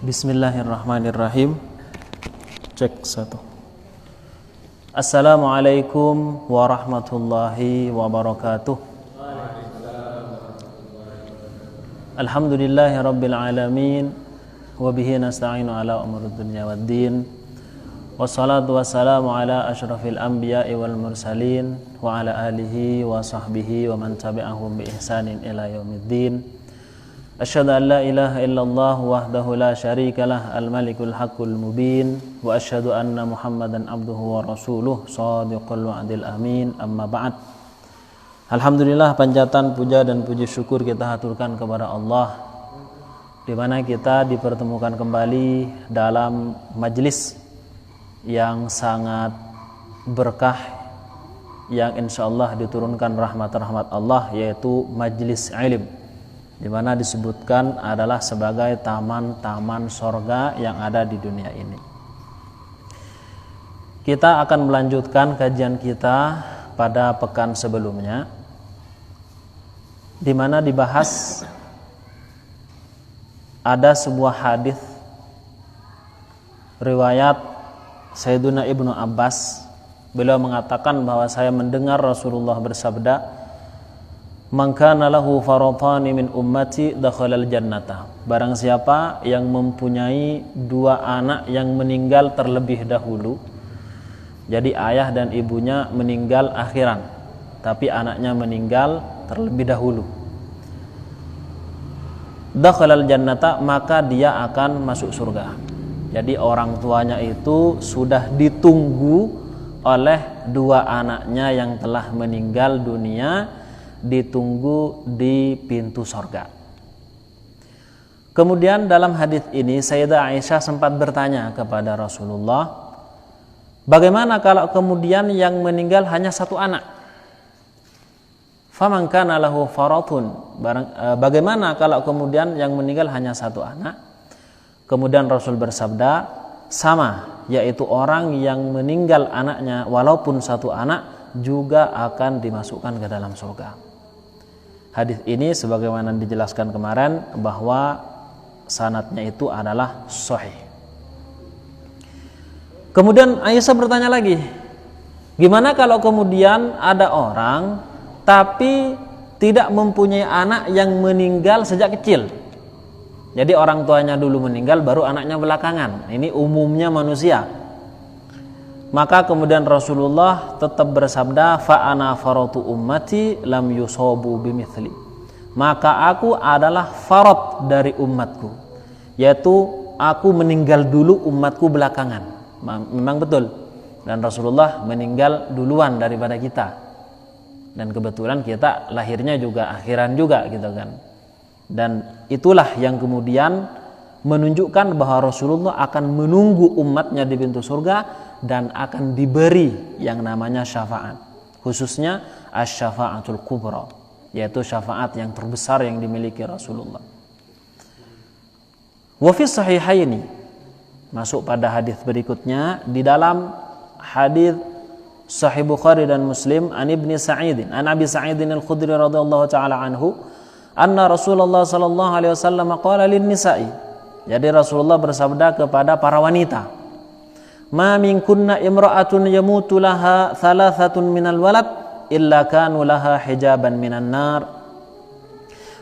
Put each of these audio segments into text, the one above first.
Bismillahirrahmanirrahim. Cek satu. Assalamualaikum warahmatullahi wabarakatuh. Alhamdulillahi rabbil alamin. Wabihi nasta'inu ala umurud dunya waddin. Wassalatu wassalamu ala asyrafil anbiya'i wal mursalin. Wa ala alihi wa sahbihi wa man tabi'ahum bi ihsanin ila yaumiddin. Asyhadu an la ilaha illallah wahdahu la syarikalah al-malikul haqqul mubin wa asyhadu anna Muhammadan abduhu wa rasuluh shadiqul wa'dil amin amma ba'd. Alhamdulillah, panjatan, puja dan puji syukur kita haturkan kepada Allah di mana kita dipertemukan kembali dalam majelis yang sangat berkah yang insyaallah diturunkan rahmat-rahmat Allah, yaitu majelis ilmu, di mana disebutkan adalah sebagai taman-taman sorga yang ada di dunia ini. Kita akan melanjutkan kajian kita pada pekan sebelumnya, di mana dibahas ada sebuah hadis riwayat Sayyiduna Ibnu Abbas. Beliau mengatakan bahwa saya mendengar Rasulullah bersabda, "Man kana lahu faratani min ummati dakhalal jannata." Barang siapa yang mempunyai dua anak yang meninggal terlebih dahulu, jadi ayah dan ibunya meninggal akhiran, tapi anaknya meninggal terlebih dahulu, dakhalal jannata, maka dia akan masuk surga. Jadi orang tuanya itu sudah ditunggu oleh dua anaknya yang telah meninggal dunia, ditunggu di pintu sorga. Kemudian dalam hadis ini Sayyidah Aisyah sempat bertanya kepada Rasulullah, bagaimana kalau kemudian yang meninggal hanya satu anak? Faman kana lahu faratun, bagaimana kalau kemudian yang meninggal hanya satu anak? Kemudian Rasul bersabda, sama, yaitu orang yang meninggal anaknya walaupun satu anak juga akan dimasukkan ke dalam surga. Hadis ini sebagaimana dijelaskan kemarin bahwa sanadnya itu adalah sahih. Kemudian Aisyah bertanya lagi, gimana kalau kemudian ada orang tapi tidak mempunyai anak yang meninggal sejak kecil? Jadi orang tuanya dulu meninggal, baru anaknya belakangan. Ini umumnya manusia. Maka kemudian Rasulullah tetap bersabda, "Fa ana faratu ummati lam yusabu bimithli." Maka aku adalah farat dari umatku, yaitu aku meninggal dulu, umatku belakangan. Memang betul. Dan Rasulullah meninggal duluan daripada kita. Dan kebetulan kita lahirnya juga akhiran juga gitu kan. Dan itulah yang kemudian menunjukkan bahwa Rasulullah akan menunggu umatnya di pintu surga dan akan diberi yang namanya syafaat, khususnya asy-syafa'atul kubra, yaitu syafaat yang terbesar yang dimiliki Rasulullah. Wa fi sahihaini, masuk pada hadis berikutnya, di dalam hadis Sahih Bukhari dan Muslim, an Ibni Sa'id, an Abi Sa'id al-Khudri radhiyallahu taala anhu, anna Rasulullah sallallahu alaihi wasallam qala lin nisa'i. Jadi Rasulullah bersabda kepada para wanita, "Ma minkunna imra'atun yamutu laha thalathatun minal walad illa kanu laha hijaban minan nar."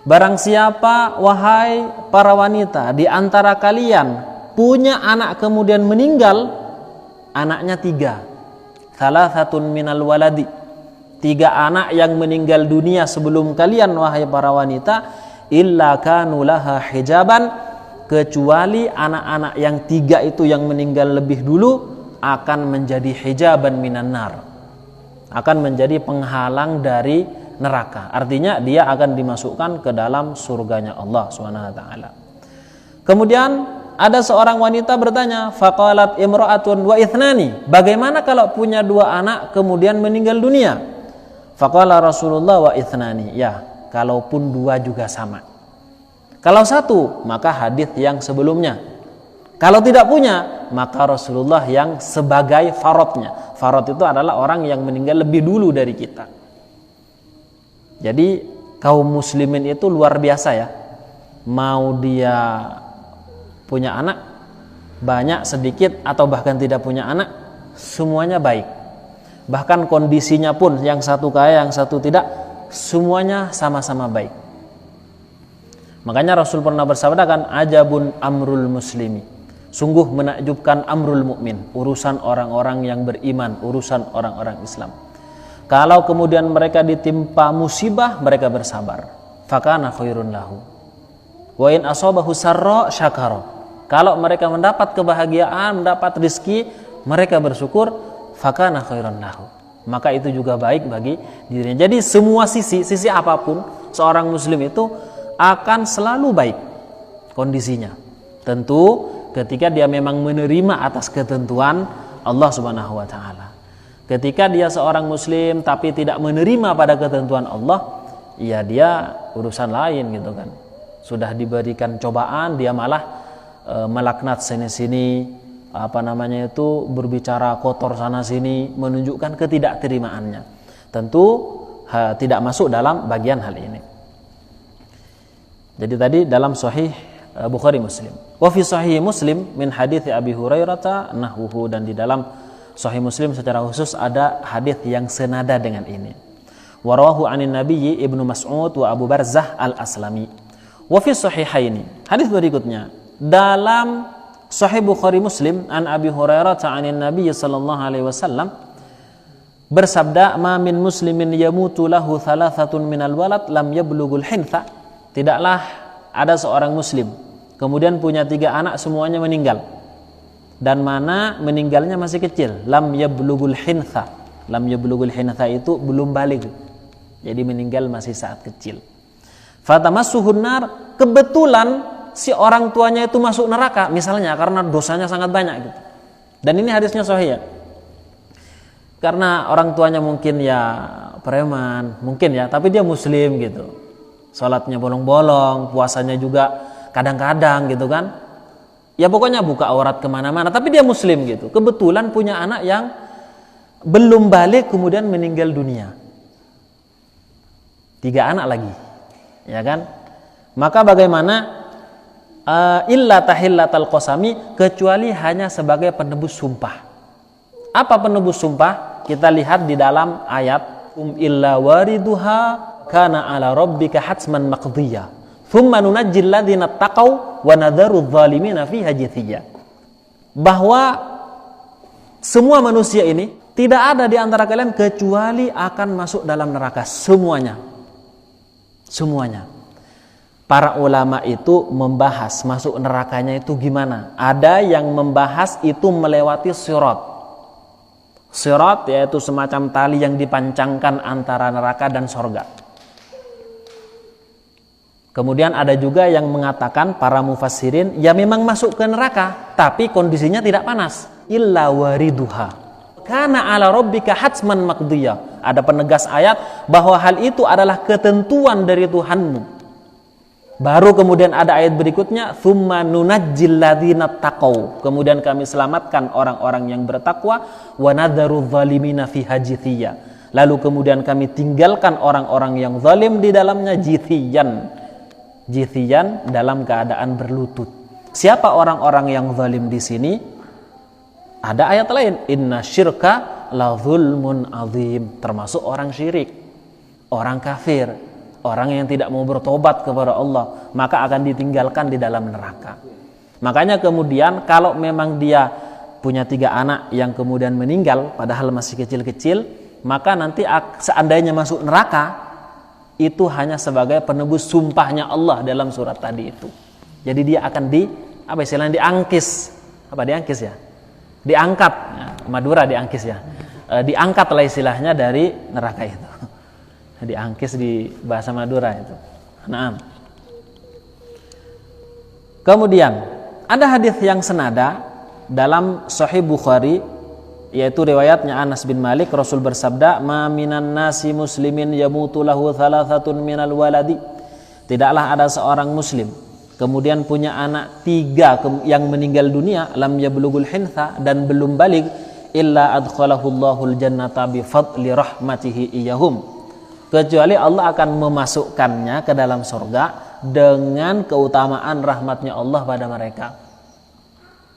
Barang siapa, wahai para wanita, di antara kalian punya anak kemudian meninggal, anaknya tiga. Thalathatun minal waladi, tiga anak yang meninggal dunia sebelum kalian, wahai para wanita, illa kanu laha hijaban, kecuali anak-anak yang tiga itu yang meninggal lebih dulu akan menjadi hijaban minan nar, akan menjadi penghalang dari neraka. Artinya dia akan dimasukkan ke dalam surganya Allah SWT. Kemudian ada seorang wanita bertanya, faqalat imra'atun wa ithnani, bagaimana kalau punya dua anak kemudian meninggal dunia? Faqala Rasulullah wa ithnani, ya, kalaupun dua juga sama. Kalau satu, maka hadis yang sebelumnya. Kalau tidak punya, maka Rasulullah yang sebagai faratnya. Farat itu adalah orang yang meninggal lebih dulu dari kita. Jadi kaum muslimin itu luar biasa ya. Mau dia punya anak, banyak, sedikit, atau bahkan tidak punya anak, semuanya baik. Bahkan kondisinya pun yang satu kaya, yang satu tidak, semuanya sama-sama baik. Makanya Rasul pernah bersabda kan, ajabun amrul muslimi, sungguh menakjubkan amrul mukmin, urusan orang-orang yang beriman, urusan orang-orang Islam. Kalau kemudian mereka ditimpa musibah, mereka bersabar. Fakana khairun lahu. Wa in asabahu sarra syakara. Kalau mereka mendapat kebahagiaan, mendapat rezeki, mereka bersyukur, fakana khairun lahu. Maka itu juga baik bagi dirinya. Jadi semua sisi apapun seorang muslim itu akan selalu baik kondisinya. Tentu ketika dia memang menerima atas ketentuan Allah Subhanahu wa taala. Ketika dia seorang muslim tapi tidak menerima pada ketentuan Allah, ya dia urusan lain gitu kan. Sudah diberikan cobaan, dia malah melaknat sini-sini, berbicara kotor sana sini, menunjukkan ketidakterimaannya. Tentu tidak masuk dalam bagian hal ini. Jadi tadi dalam Sahih Bukhari Muslim. Wa fi Sahih Muslim min hadits Abi Hurairah nahwuhu, dan di dalam Sahih Muslim secara khusus ada hadis yang senada dengan ini. Wa rawahu 'anin Nabi Ibnu Mas'ud wa Abu Barzah Al-Aslami. Wa fi Sahihaini. Hadis berikutnya dalam Sahih Bukhari Muslim an Abi Hurairah 'anin Nabi sallallahu alaihi wasallam bersabda, "Ma min muslimin yamutu lahu thalathatun minal walad lam yablughul hintha." Tidaklah ada seorang muslim kemudian punya 3 anak semuanya meninggal, dan mana meninggalnya masih kecil. Lam yablughul hintha. Lam yablughul hintha itu belum balik. Jadi meninggal masih saat kecil. Fatamassuhun nar, kebetulan si orang tuanya itu masuk neraka misalnya karena dosanya sangat banyak gitu. Dan ini hadisnya sahih ya. Karena orang tuanya mungkin ya preman, mungkin ya, tapi dia muslim gitu. Salatnya bolong-bolong, puasanya juga kadang-kadang gitu kan. Ya pokoknya buka aurat kemana-mana, tapi dia muslim gitu. Kebetulan punya anak yang belum balik kemudian meninggal dunia. 3 anak lagi, ya kan? Maka bagaimana? Illa tahillatal qasami, kecuali hanya sebagai penebus sumpah. Apa penebus sumpah? Kita lihat di dalam ayat illa wariduha kana ala rabbika hatsman maqdiyya thumma nunajjil ladzina taqaw wa nadharu adh-dhalimina fiha jithiya. Bahwa semua manusia ini tidak ada di antara kalian kecuali akan masuk dalam neraka, semuanya. Para ulama itu membahas masuk nerakanya itu gimana. Ada yang membahas itu melewati sirat. Sirat yaitu semacam tali yang dipancangkan antara neraka dan sorga. Kemudian ada juga yang mengatakan, para mufassirin, ya memang masuk ke neraka, tapi kondisinya tidak panas. Illa wariduha kana ala rabbika hatsman maqdiyya. Ada penegas ayat bahwa hal itu adalah ketentuan dari Tuhanmu. Baru kemudian ada ayat berikutnya, thumma nunajjil ladzina taqaw. Kemudian kami selamatkan orang-orang yang bertakwa, wa nadharu dzalimina fiha jithiya. Lalu kemudian kami tinggalkan orang-orang yang zalim di dalamnya jithiyan. Jithiyan dalam keadaan berlutut. Siapa orang-orang yang zalim di sini? Ada ayat lain, inna syirka la zulmun azim, termasuk orang syirik, orang kafir, orang yang tidak mau bertobat kepada Allah, maka akan ditinggalkan di dalam neraka. Makanya kemudian kalau memang dia punya 3 anak yang kemudian meninggal padahal masih kecil-kecil, maka nanti seandainya masuk neraka itu hanya sebagai penebus sumpahnya Allah dalam surat tadi itu. Jadi dia akan diangkis. Apa diangkis ya? Diangkat. Nah, Madura diangkis ya. Diangkatlah istilahnya dari neraka itu. Diangkis di bahasa Madura itu. Naam. Kemudian ada hadis yang senada dalam Sahih Bukhari, yaitu riwayatnya Anas bin Malik. Rasul bersabda, ma minan nasi muslimin yamutu lahu thalathatun minal waladi. Tidaklah ada seorang muslim kemudian punya anak 3 yang meninggal dunia, lam yablughul hintha, dan belum balik, illa adkhalahullahu aljannata bi fadli rahmatihi iyahum, kecuali Allah akan memasukkannya ke dalam surga dengan keutamaan rahmatnya Allah pada mereka.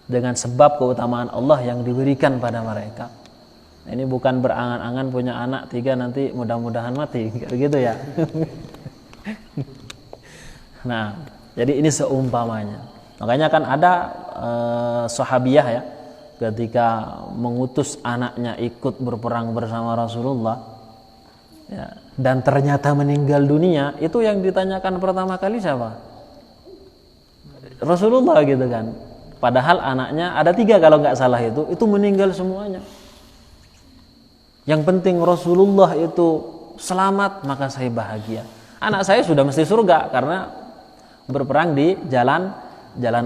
dengan sebab keutamaan Allah yang diberikan pada mereka. Ini bukan berangan-angan punya anak 3 nanti mudah-mudahan mati, gitu ya. Nah, jadi ini seumpamanya. Makanya kan ada sahabiyah ya, ketika mengutus anaknya ikut berperang bersama Rasulullah ya, dan ternyata meninggal dunia, itu yang ditanyakan pertama kali siapa? Rasulullah gitu kan. Padahal anaknya ada 3 kalau nggak salah, itu meninggal semuanya. Yang penting Rasulullah itu selamat, maka saya bahagia. Anak saya sudah mesti surga karena berperang di jalan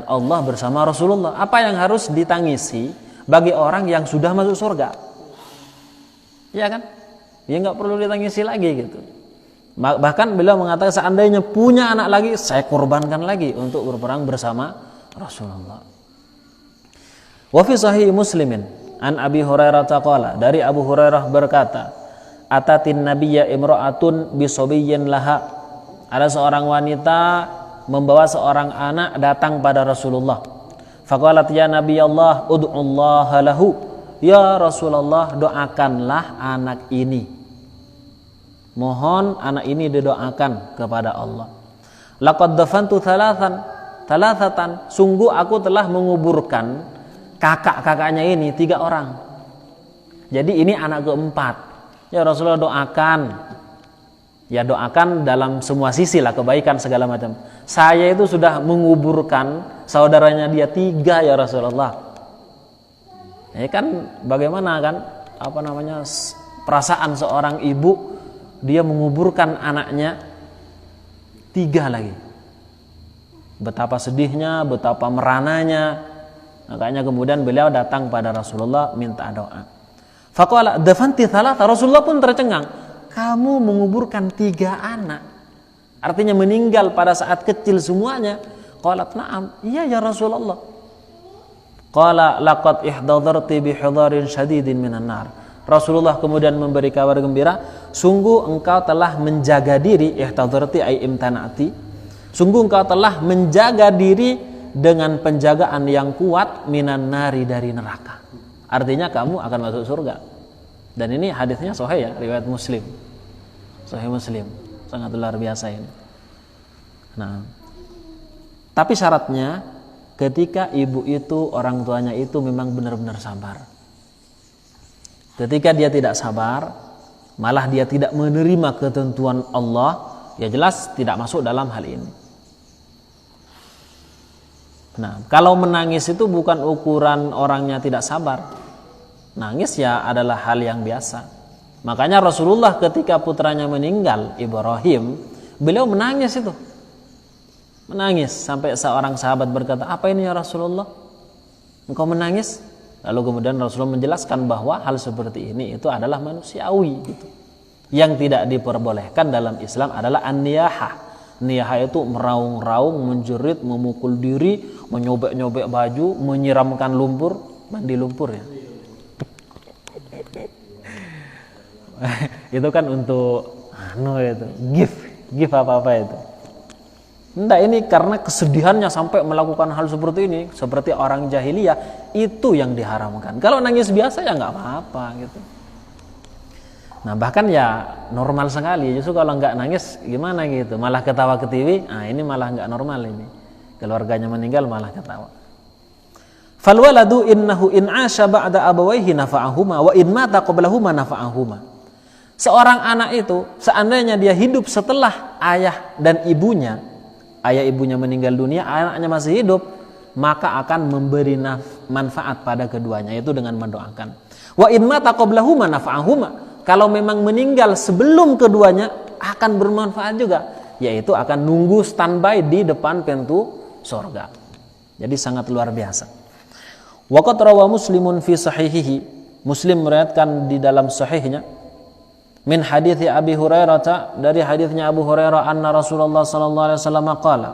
Allah bersama Rasulullah. Apa yang harus ditangisi bagi orang yang sudah masuk surga? Ya kan? Ya nggak perlu ditangisi lagi gitu. Bahkan beliau mengatakan seandainya punya anak lagi, saya korbankan lagi untuk berperang bersama Rasulullah. Wa fi sahih Muslimin an Abi Hurairah taqala, dari Abu Hurairah berkata, atatin nabiyya imra'atun bisobiyyin laha, ada seorang wanita membawa seorang anak datang pada Rasulullah. Faqalat ya Nabi Allah ud'ullaha lahu, ya Rasulullah doakanlah anak ini, mohon anak ini didoakan kepada Allah. Laqad dafantu thalathatan, sungguh aku telah menguburkan kakak-kakaknya ini 3 orang. Jadi ini anak keempat. Ya Rasulullah doakan. Ya doakan dalam semua sisi lah, kebaikan segala macam. Saya itu sudah menguburkan saudaranya dia 3 ya Rasulullah. Ya kan bagaimana kan perasaan seorang ibu, dia menguburkan anaknya 3 lagi. Betapa sedihnya, betapa merananya. Makanya kemudian beliau datang pada Rasulullah minta doa. Faqala dafanti thalatha, Rasulullah pun tercengang. Kamu menguburkan 3 anak, artinya meninggal pada saat kecil semuanya. Qalat na'am, iya ya Rasulullah. Qala laqad ihdadarti bihadarin syadidin minan nar. Rasulullah kemudian memberi kabar gembira, sungguh engkau telah menjaga diri, ihdadarti ay imtana'ti, sungguh engkau telah menjaga diri dengan penjagaan yang kuat minan nari, dari neraka. Artinya kamu akan masuk surga. Dan ini hadisnya sahih ya, riwayat Muslim. Sahih Muslim. Sangat luar biasa ini. Nah, tapi syaratnya ketika ibu itu, orang tuanya itu memang benar-benar sabar. Ketika dia tidak sabar, malah dia tidak menerima ketentuan Allah, ya jelas tidak masuk dalam hal ini. Nah, kalau menangis itu bukan ukuran orangnya tidak sabar. Nangis ya adalah hal yang biasa. Makanya Rasulullah ketika putranya meninggal, Ibrahim, beliau menangis itu. Menangis sampai seorang sahabat berkata, "Apa ini ya Rasulullah? Engkau menangis?" Lalu kemudian Rasulullah menjelaskan bahwa hal seperti ini itu adalah manusiawi gitu. Yang tidak diperbolehkan dalam Islam adalah an-niyahah. Niyahah itu meraung-raung, menjerit, memukul diri, menyobek-nyobek baju, menyiramkan lumpur, mandi lumpur ya. Itu kan untuk gift apa-apa itu. Enggak, ini karena kesedihannya sampai melakukan hal seperti ini, seperti orang jahiliyah, itu yang diharamkan. Kalau nangis biasa ya nggak apa-apa gitu. Nah bahkan ya normal sekali. Justru kalau nggak nangis gimana gitu, malah ketawa ke TV. Nah ini malah nggak normal ini. Keluarganya meninggal malah ketawa. Fal waladu innahu in 'asha ba'da abawayhi nafa'ahuma wa in mata qablahuma nafa'ahuma. Seorang anak itu seandainya dia hidup setelah ayah dan ibunya, ayah ibunya meninggal dunia, anaknya masih hidup, maka akan memberi manfaat pada keduanya, yaitu dengan mendoakan. Wa in mata qablahuma nafa'ahuma. Kalau memang meninggal sebelum keduanya akan bermanfaat juga, yaitu akan nunggu standby di depan pintu surga. Jadi sangat luar biasa. Waqad rawa Muslimun fi sahihihi, Muslim meriwayatkan di dalam sahihnya, min hadits Abi Hurairah, dari hadisnya Abu Hurairah, anna Rasulullah sallallahu alaihi wasallam qala,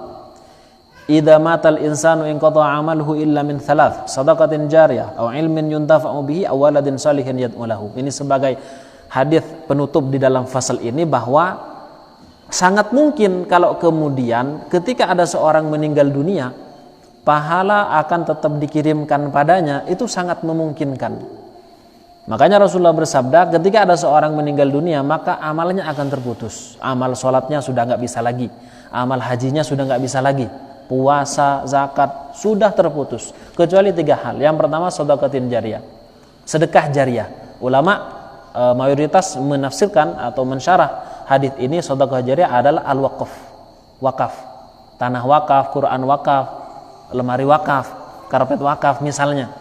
idza matal insanu inqata 'amaluhu illa min thalath, shadaqatin jariyah aw ilmin yuntafa'u bihi aw waladin salihin yad'u lahu. Ini sebagai hadis penutup di dalam fasal ini, bahwa sangat mungkin kalau kemudian ketika ada seorang meninggal dunia, pahala akan tetap dikirimkan padanya, itu sangat memungkinkan. Makanya Rasulullah bersabda, ketika ada seorang meninggal dunia, maka amalnya akan terputus. Amal sholatnya sudah nggak bisa lagi, amal hajinya sudah nggak bisa lagi, puasa, zakat sudah terputus, kecuali 3 hal. Yang pertama, sedekatin jariyah, sedekah jariyah. Ulama mayoritas menafsirkan atau mensyarah hadis ini, sedekah jariyah adalah al-waqaf, wakaf, tanah wakaf, Quran wakaf, lemari wakaf, karpet wakaf misalnya.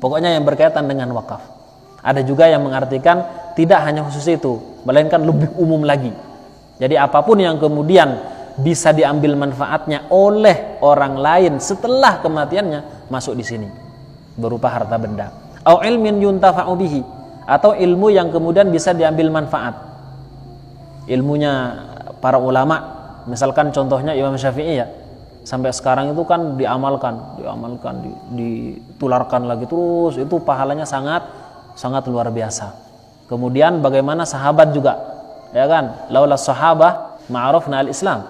Pokoknya yang berkaitan dengan wakaf. Ada juga yang mengartikan tidak hanya khusus itu, melainkan lebih umum lagi. Jadi apapun yang kemudian bisa diambil manfaatnya oleh orang lain setelah kematiannya masuk di sini, berupa harta benda. Au ilmin yuntafa'u bihi, atau ilmu yang kemudian bisa diambil manfaat. Ilmunya para ulama, misalkan contohnya Imam Syafi'i ya, sampai sekarang itu kan diamalkan, ditularkan lagi terus, itu pahalanya sangat luar biasa. Kemudian bagaimana sahabat juga, ya kan, laula sahabah ma'arafna al-Islam.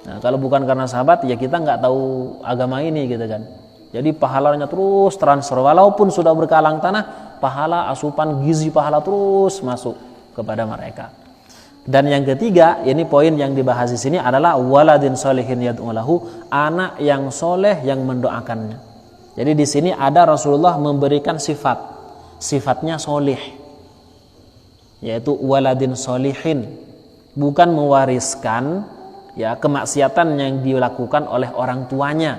Nah, kalau bukan karena sahabat ya kita nggak tahu agama ini gitu kan. Jadi pahalanya terus transfer, walaupun sudah berkalang tanah, pahala asupan gizi pahala terus masuk kepada mereka. Dan yang ketiga, ini poin yang dibahas di sini adalah waladin sholihin yad'u lahu, anak yang soleh yang mendoakannya. Jadi di sini ada Rasulullah memberikan sifatnya solih, yaitu waladin sholihin, bukan mewariskan ya kemaksiatan yang dilakukan oleh orang tuanya.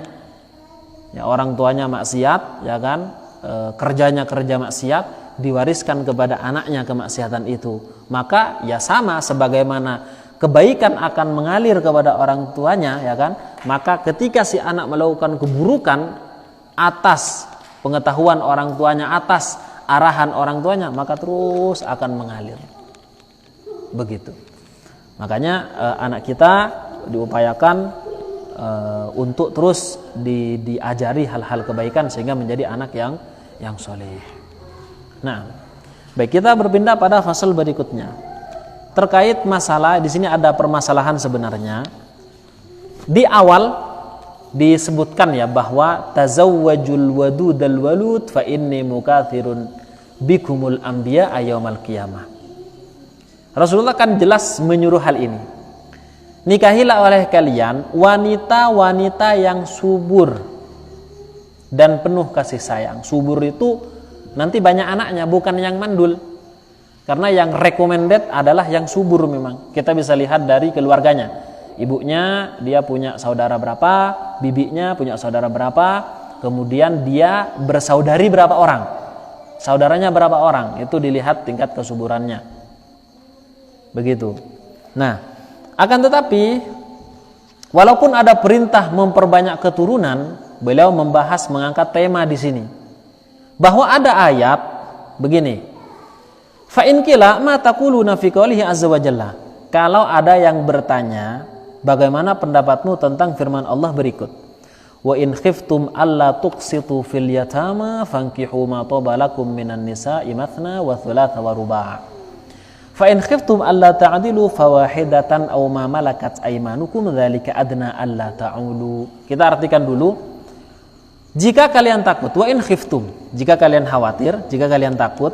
Ya, orang tuanya maksiat, ya kan, kerjanya kerja maksiat, diwariskan kepada anaknya kemaksiatan itu. Maka ya sama sebagaimana kebaikan akan mengalir kepada orang tuanya, ya kan, maka ketika si anak melakukan keburukan atas pengetahuan orang tuanya, atas arahan orang tuanya, maka terus akan mengalir. Begitu. Makanya anak kita diupayakan untuk terus diajari hal-hal kebaikan sehingga menjadi anak yang soleh. Nah, baik, kita berpindah pada fasal berikutnya terkait masalah. Di sini ada permasalahan sebenarnya. Di awal disebutkan ya bahwa tazawwajul wadudal walud fa inni mukatsirun bikumul anbiya yaumal qiyamah. Rasulullah kan jelas menyuruh hal ini. Nikahilah oleh kalian wanita-wanita yang subur dan penuh kasih sayang. Subur itu nanti banyak anaknya, bukan yang mandul. Karena yang recommended adalah yang subur memang. Kita bisa lihat dari keluarganya. Ibunya dia punya saudara berapa, bibinya punya saudara berapa, kemudian dia bersaudari berapa orang, saudaranya berapa orang, itu dilihat tingkat kesuburannya. Begitu. Nah, akan tetapi walaupun ada perintah memperbanyak keturunan, beliau membahas mengangkat tema di sini bahwa ada ayat begini. Fa in qila ma taquluna fi qoulihi azza wa jalla. Kalau ada yang bertanya, bagaimana pendapatmu tentang firman Allah berikut? Wa in khiftum alla tuqsitu fil yatama fankihu ma taba lakum minan nisa'i mathna wa thulatha wa ruba'. Fa in khiftum alla ta'dilu fawahidatan aw ma malakat aymanukum dzalika adna alla ta'ulu. Kita artikan dulu. Jika kalian takut, wa in khiftum, jika kalian khawatir, jika kalian takut,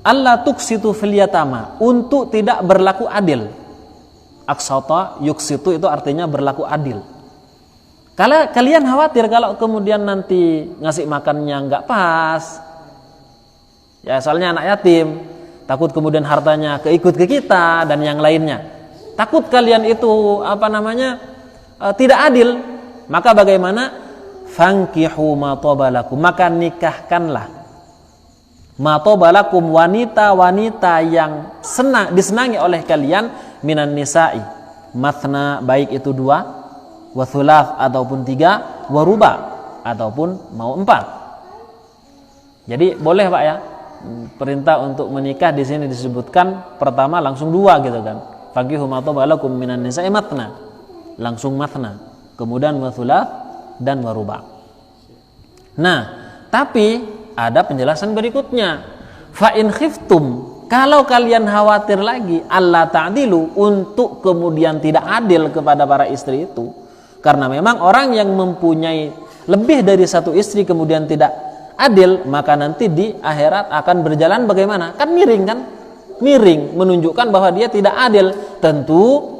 alla tuqsitu fil yatama, untuk tidak berlaku adil. Aqsata yuqsitu itu artinya berlaku adil. Kalau kalian khawatir kalau kemudian nanti ngasih makannya enggak pas, ya soalnya anak yatim, takut kemudian hartanya keikut ke kita dan yang lainnya. Takut kalian itu tidak adil, maka bagaimana? Fankihu ma tobalakum, maka nikahkanlah ma tobalakum, wanita-wanita yang disenangi oleh kalian, minan nisa'i mathna, baik itu 2, wa thulath ataupun 3, wa ruba ataupun mau 4. Jadi boleh Pak ya, perintah untuk menikah di sini disebutkan pertama langsung 2 gitu kan. Fankihu ma tobalakum minan nisa'i mathna, langsung mathna, kemudian wa thulath dan waruba. Nah, tapi ada penjelasan berikutnya. Fa in khiftum, kalau kalian khawatir lagi, alla ta'dilu, untuk kemudian tidak adil kepada para istri itu, Karena memang orang yang mempunyai lebih dari satu istri kemudian tidak adil, maka nanti di akhirat akan berjalan bagaimana? Kan miring kan? Miring, menunjukkan bahwa dia tidak adil. Tentu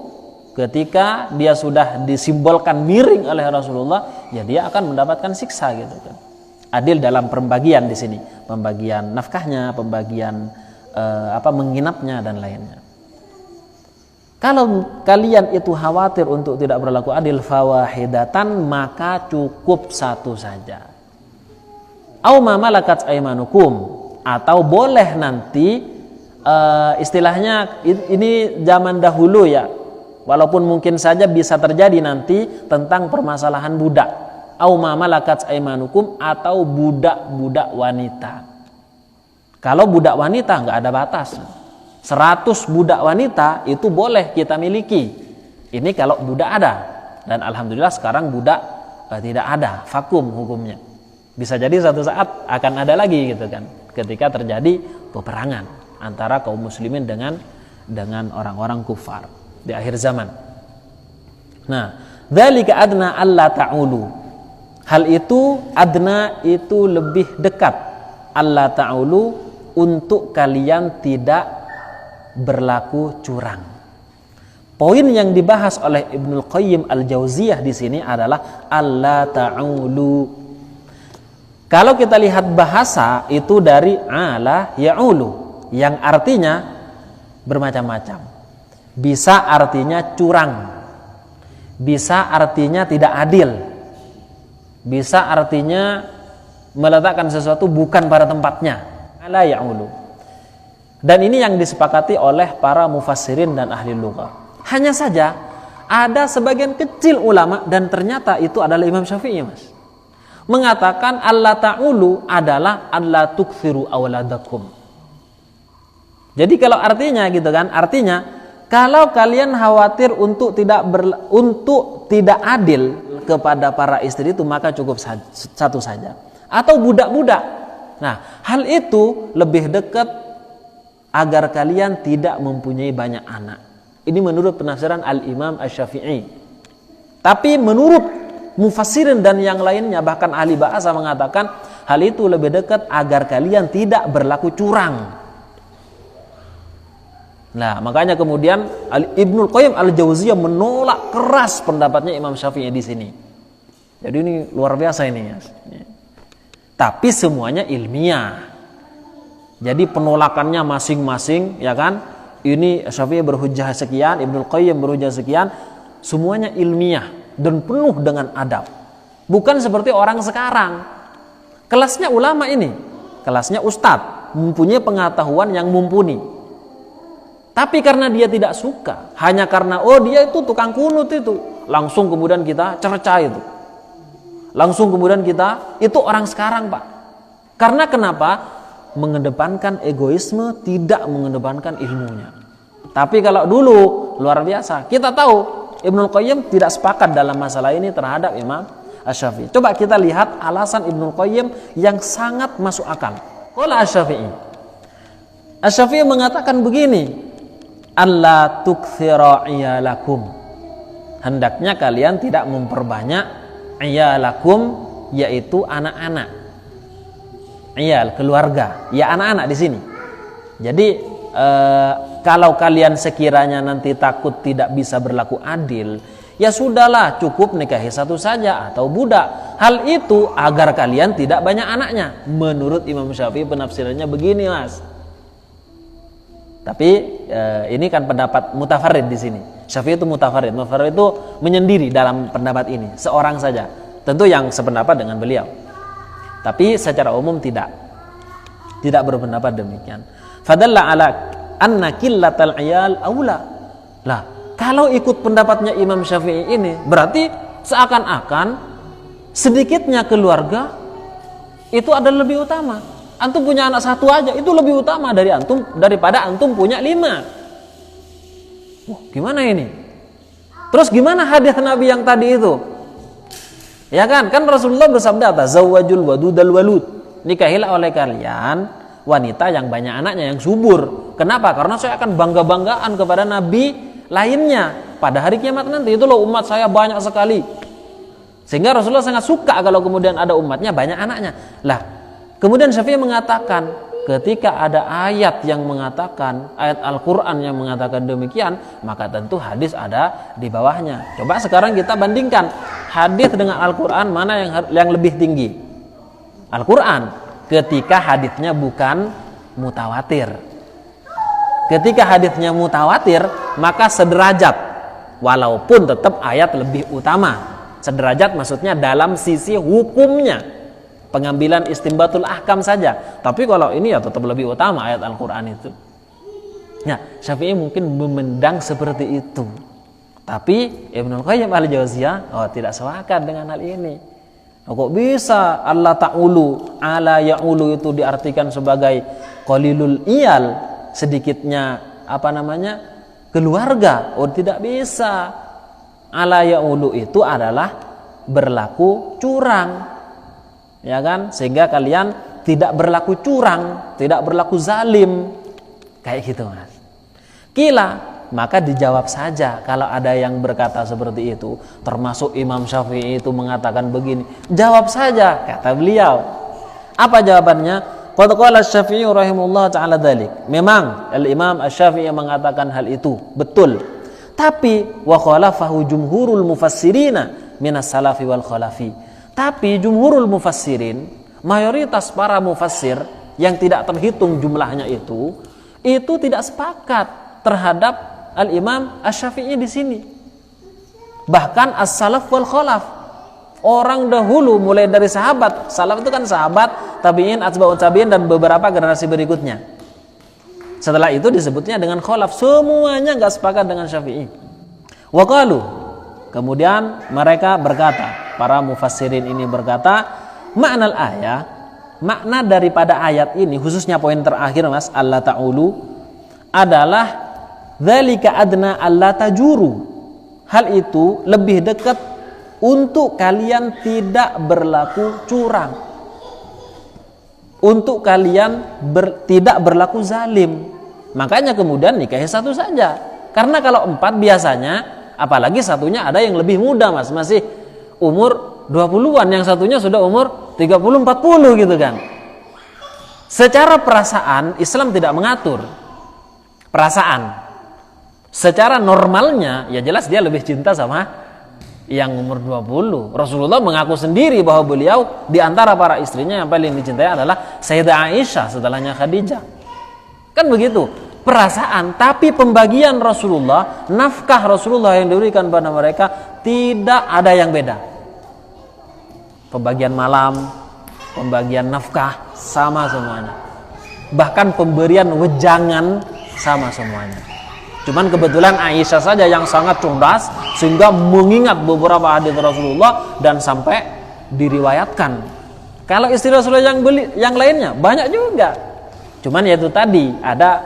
ketika dia sudah disimbolkan miring oleh Rasulullah, ya dia akan mendapatkan siksa gitu kan. Adil dalam pembagian di sini, pembagian nafkahnya, pembagian menginapnya dan lainnya. Kalau kalian itu khawatir untuk tidak berlaku adil, fawahidatan, maka cukup satu saja. Au ma malakat aymanukum, atau boleh nanti istilahnya ini zaman dahulu ya, walaupun mungkin saja bisa terjadi nanti tentang permasalahan budak. Au ma malakat aymanukum, atau budak-budak wanita. Kalau budak wanita nggak ada batas. 100 budak wanita itu boleh kita miliki. Ini kalau budak ada. Dan alhamdulillah sekarang budak tidak ada, vakum hukumnya. Bisa jadi suatu saat akan ada lagi gitu kan, ketika terjadi peperangan antara kaum muslimin dengan orang-orang kufar di akhir zaman. Nah, dzalika adna alla ta'ulu. Hal itu adna, itu lebih dekat, alla ta'ulu, untuk kalian tidak berlaku curang. Poin yang dibahas oleh Ibnul Qayyim Al-Jauziyah di sini adalah alla ta'ulu. Kalau kita lihat bahasa itu dari ala ya'ulu, yang artinya bermacam-macam. Bisa artinya curang, bisa artinya tidak adil, bisa artinya meletakkan sesuatu bukan pada tempatnya. Ala ya'ulu. Dan ini yang disepakati oleh para mufassirin dan ahli lugah. Hanya saja ada sebagian kecil ulama, dan ternyata itu adalah Imam Syafi'i, Mas, mengatakan alla ta'ulu adalah alla tukthiru awladakum. Jadi kalau artinya gitu kan, artinya kalau kalian khawatir untuk tidak adil kepada para istri itu, maka cukup satu saja, atau budak-budak. Nah, hal itu lebih dekat agar kalian tidak mempunyai banyak anak. Ini menurut penafsiran Al-Imam Asy-Syafi'i. Tapi menurut mufassirin dan yang lainnya, bahkan ahli bahasa, mengatakan hal itu lebih dekat agar kalian tidak berlaku curang. Nah, makanya kemudian Ibnul Qayyim Al-Jauziyah menolak keras pendapatnya Imam Syafi'i di sini. Jadi ini luar biasa ini ya. Tapi semuanya ilmiah. Jadi penolakannya masing-masing, ya kan? Ini Syafi'i berhujjah sekian, Ibnul Qayyim berhujjah sekian, semuanya ilmiah dan penuh dengan adab. Bukan seperti orang sekarang. Kelasnya ulama ini, kelasnya ustadz, mempunyai pengetahuan yang mumpuni. Tapi karena dia tidak suka, hanya karena dia itu tukang kunut itu, langsung kemudian kita cerca itu. Langsung kemudian kita, itu orang sekarang, Pak. Karena kenapa? Mengedepankan egoisme, tidak mengedepankan ilmunya. Tapi kalau dulu luar biasa. Kita tahu Ibnul Qayyim tidak sepakat dalam masalah ini terhadap Imam Asy-Syafi'i. Coba kita lihat alasan Ibnul Qayyim yang sangat masuk akal. Qala Asy-Syafi'i. Asy-Syafi'i mengatakan begini, alla tuktsira iyalakum. Hendaknya kalian tidak memperbanyak iyalakum, yaitu anak-anak. Iyal, keluarga, ya anak-anak di sini. Jadi kalau kalian sekiranya nanti takut tidak bisa berlaku adil, ya sudahlah, cukup nikahi satu saja atau budak. Hal itu agar kalian tidak banyak anaknya. Menurut Imam Syafi'i penafsirannya begini, Mas. Tapi ini kan pendapat mutafarid di sini. Syafi'i itu mutafarid. Mutafarid itu menyendiri dalam pendapat ini, seorang saja. Tentu yang sependapat dengan beliau. Tapi secara umum tidak berpendapat demikian. Fadalla ala anna qillatal iyal aula. Lah, kalau ikut pendapatnya Imam Syafi'i ini, berarti seakan-akan sedikitnya keluarga itu adalah lebih utama. Antum punya anak satu aja itu lebih utama daripada antum punya 5. Gimana ini? Terus gimana hadis Nabi yang tadi itu? Ya kan Rasulullah bersabda, tazawwajul wadudal walud. Nikahilah oleh kalian wanita yang banyak anaknya, yang subur. Kenapa? Karena saya akan bangga-banggaan kepada nabi lainnya pada hari kiamat nanti. Itu loh, umat saya banyak sekali. Sehingga Rasulullah sangat suka kalau kemudian ada umatnya banyak anaknya. Lah, kemudian Syafi'i mengatakan, ketika ada ayat yang mengatakan, ayat Al-Quran yang mengatakan demikian, maka tentu hadis ada di bawahnya. Coba sekarang kita bandingkan hadis dengan Al-Quran, mana yang lebih tinggi? Al-Quran, ketika hadisnya bukan mutawatir. Ketika hadisnya mutawatir, maka sederajat, walaupun tetap ayat lebih utama. Sederajat maksudnya dalam sisi hukumnya, pengambilan istimbatul ahkam saja. Tapi kalau ini ya tetap lebih utama ayat Al-Quran itu. Nah, Syafi'i mungkin memandang seperti itu. Tapi Ibnul Qayyim al-Jauziyah tidak sepakat dengan hal ini. Kok bisa Allah ta'ulu, ala ya'ulu itu diartikan sebagai qalilul iyal, sedikitnya keluarga? Tidak bisa. Ala ya'ulu itu adalah berlaku curang, ya kan? Sehingga kalian tidak berlaku curang, tidak berlaku zalim, kayak gitu, Mas. Kila, maka dijawab saja kalau ada yang berkata seperti itu, termasuk Imam Syafi'i itu mengatakan begini, jawab saja, kata beliau. Apa jawabannya? Qad qala Asy-Syafi'i rahimahullah ta'ala dzalik. Memang Al-Imam Asy-Syafi'i mengatakan hal itu, betul. Tapi wa khalafahu jumhurul mufassirina minas salafi wal khalafi. Tapi jumhurul mufassirin, mayoritas para mufassir yang tidak terhitung jumlahnya itu tidak sepakat terhadap Al-Imam Asy-Syafi'i di sini. Bahkan as-salaf wal khalaf, orang dahulu mulai dari sahabat, salaf itu kan sahabat, tabi'in, atba'ut tabi'in dan beberapa generasi berikutnya. Setelah itu disebutnya dengan khalaf, semuanya enggak sepakat dengan Syafi'i. Wa qalu, kemudian mereka berkata, para mufassirin ini berkata, makna ayat, makna daripada ayat ini, khususnya poin terakhir Mas, Allah ta'ulu, adalah dzalika adna alla tajuru. Hal itu lebih dekat untuk kalian tidak berlaku curang, untuk kalian tidak berlaku zalim. Makanya kemudian nikahi satu saja. Karena kalau 4 biasanya, apalagi satunya ada yang lebih muda, Mas, masih umur 20-an, yang satunya sudah umur 30-40 gitu kan. Secara perasaan Islam tidak mengatur perasaan. Secara normalnya ya jelas dia lebih cinta sama yang umur 20. Rasulullah mengaku sendiri bahwa beliau di antara para istrinya yang paling dicintai adalah Sayyidah Aisyah, setelahnya Khadijah. Kan begitu perasaan. Tapi pembagian Rasulullah, nafkah Rasulullah yang diberikan pada mereka tidak ada yang beda. Pembagian malam, pembagian nafkah sama semuanya. Bahkan pemberian wejangan sama semuanya. Cuman kebetulan Aisyah saja yang sangat cerdas sehingga mengingat beberapa hadis Rasulullah dan sampai diriwayatkan. Kalau istri Rasulullah yang lainnya banyak juga. Cuman ya itu tadi ada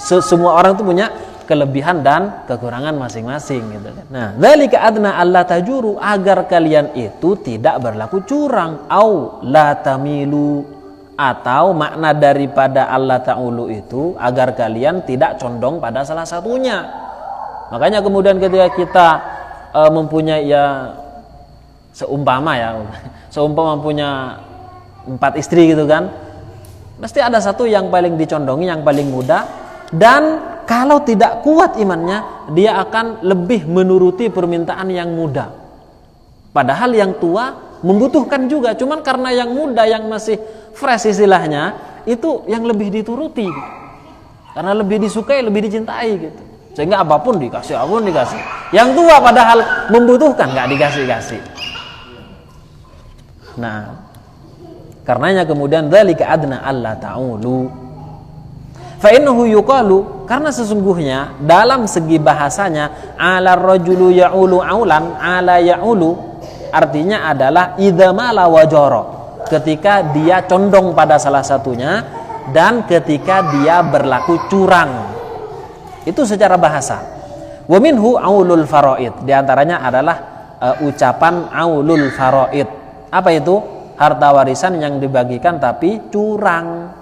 semua orang itu punya kelebihan dan kekurangan masing-masing gitu kan. Nah, dzalika adna alla tajuru, agar kalian itu tidak berlaku curang, au la tamilu, atau makna daripada Allah ta'ulu itu agar kalian tidak condong pada salah satunya. Makanya kemudian ketika kita mempunyai seumpama punya 4 istri gitu kan, mesti ada satu yang paling dicondongi, yang paling muda, dan kalau tidak kuat imannya dia akan lebih menuruti permintaan yang muda. Padahal yang tua membutuhkan juga, cuman karena yang muda yang masih fresh istilahnya itu yang lebih dituruti, karena lebih disukai, lebih dicintai gitu. Sehingga apapun dikasih. Yang tua padahal membutuhkan nggak dikasih. Nah, karenanya kemudian dzalika adna alla ta'ulu. Fa innahu yuqalu, karena sesungguhnya dalam segi bahasanya ala rajulu ya'ulu aulan, ala ya'ulu artinya adalah idza mala wajara, ketika dia condong pada salah satunya dan ketika dia berlaku curang. Itu secara bahasa. Wa minhu aulul faraid, di antaranya adalah ucapan aulul faraid. Apa itu? Harta warisan yang dibagikan tapi curang.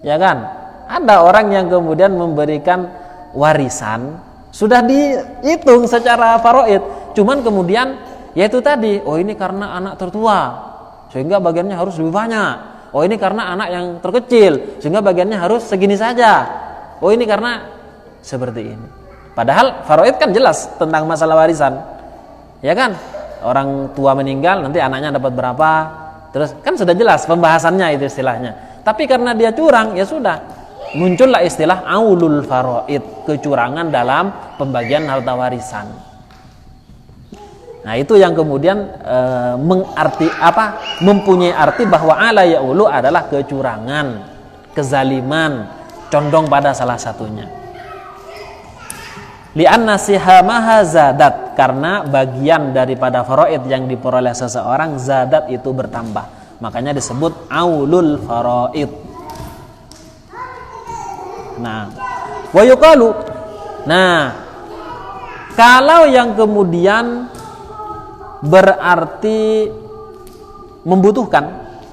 Ya kan? Ada orang yang kemudian memberikan warisan sudah dihitung secara faraid, cuman kemudian Yaitu tadi, oh ini karena anak tertua sehingga bagiannya harus lebih banyak. Oh ini karena anak yang terkecil sehingga bagiannya harus segini saja. Oh ini karena seperti ini. Padahal faraid kan jelas tentang masalah warisan. Ya kan? Orang tua meninggal nanti anaknya dapat berapa? Terus kan sudah jelas pembahasannya itu istilahnya. Tapi karena dia curang, ya sudah. Muncullah istilah aulul faraid, kecurangan dalam pembagian harta warisan. Nah, itu yang kemudian mempunyai arti bahwa ala yaulu adalah kecurangan, kezaliman, condong pada salah satunya. Li'anna sihamaha zadat, karena bagian daripada faraid yang diperoleh seseorang zadat itu bertambah. Makanya disebut aulul faraid. Nah, wa yuqalu. Nah, kalau yang kemudian berarti membutuhkan,